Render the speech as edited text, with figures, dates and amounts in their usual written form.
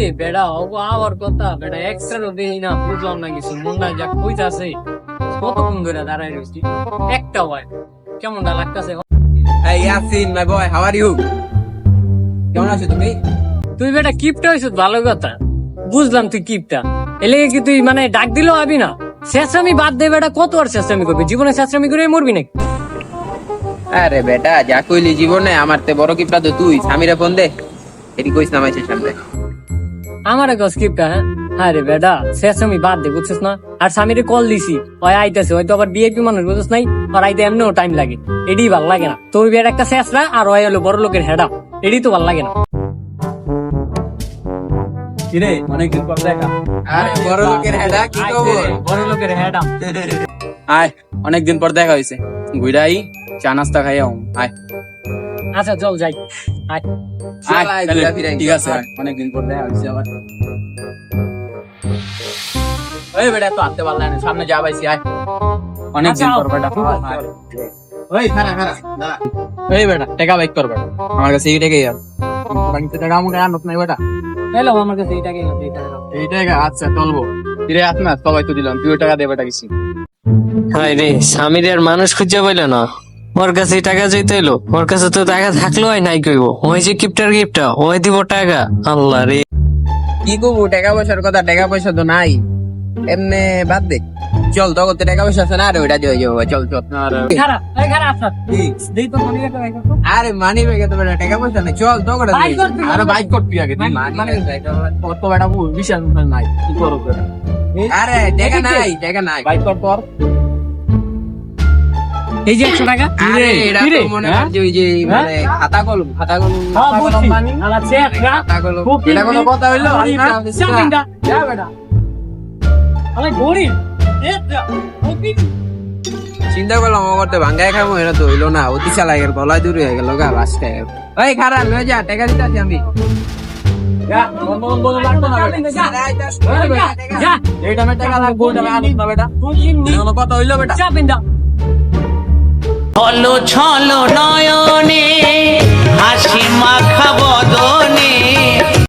রে বেড়া আবার কথা বেড়া এক্সট্রা দেই না বুঝলাম না কিছু মন না যা কইতা আছে কতক্ষণ ধরে দাঁড়ায় রইছি একটা হয় কেমনটা লাগতাছে Hey Yasin, my boy, how are you? কেমন আছো তুমি? তুই বেটা কিপটা হইছ ভালো কথা বুঝলাম তুই কিপটা এলে কি তুই মানে ডাক দিলেও আবি না শেষরামি বাদ দে বেটা কত আর শেষরামি করবি জীবনে শেষরামি করে মরবি নাকি আরে বেটা যা কইলি জীবনে আমার তে বড় কিপটা তো তুই স্বামীরে ফোন দে এটি কইস না মাইছে সামনে আমার কাছে কিপটা হ্যাঁ রে বেটা শেষরামি বাদ দে বুঝছিস না আর স্বামীরে কল দিছি ওই আইতাছে হয়তো আবার বিয়ে কি মানুষ বুঝছিস নাই আর আইতে এমনিও টাইম লাগে এডি ভালো লাগে না তোর বিয়ের একটা শেষরা আর ওই হলো বড় লোকের হেডা এডি তো ভালো লাগে না কিরে অনেকদিন পর দেখা। আরে বড় লোকের হেডা কি খবর বড় লোকের হেডা আয় অনেকদিন পর দেখা হয়েছে ঘুরাই চা নাস্তা খাই আয় আচ্ছা চল যাই আয় চল, আয়, তাহলে ঘুরা ফিরা ঠিক গিয়া। আছে আয়, অনেকদিন পর দেখা হয়েছে আবার ওই বেটা তো আনতে পারলাম না সামনে যা পাইছি আয় অনেকদিন আচ্ছা, পর বেটা আয়। ওই খারা খারা দাঁড়া ওই বেটা টাকা বাইক কর বেটা আমার কাছে এই টাকাই আর বাড়িতে টাকা আমাকে আনত নাই বেটা হ্যালো আমার কাছে এইটাকে এইটা এই টাকা আচ্ছা চলবো ফিরে আস না সবাই তো দিলাম তুই টাকা দে বেটা কিছু হায় রে স্বামীর আর মানুষ খুঁজে পাইল না ওর কাছে টাকা যেতে এলো ওর কাছে তো টাকা থাকলো হয় নাই কইব ওই যে কিপটার গিফটটা ওই দিব টাকা আল্লাহ রে কি করবো টাকা পয়সার কথা টাকা পয়সা তো নাই এমনে বাদ দে চল তো করতে টাকা পয়সা আছে না আরে ওইটা দিয়ে যাবো চল চল খারাপ এই খারাপ আপনার দেই তো মনে রাখো ভাই কত আরে মানি ব্যাগে তো বেটা টাকা পয়সা নাই চল তো করে বাইক করবি আরে বাইক করবি আগে তুই মানি কত বেটা বিশাল নাই কি করো বেটা আরে টাকা নাই বাইক কর তোর এই যে 100 টাকা আরে এটা তো মনে হয় যে ওই যে মানে খাতা কলম হ্যাঁ বুঝছি আমার চেক না খাতা কলম এটা কোনো কথা হইলো চাপিন্দা যা বেটা আরে গরিব চিন্তা করলাম ও করতে ভাঙ্গায় খাবো এটা তো হইলো না অতি চালাকের গলায় দূর হয়ে গেল গা বাসটা ওই খারাপ লয়ে যা টাকা দিতে আছি আমি যা যা এই টাইমে টাকা লাগবে ওই টাকা আনিস না বেটা কোনো কথা হইলো বেটা চাপিন্দা ছলো ছলো নয়নে হাসি মাখা বদন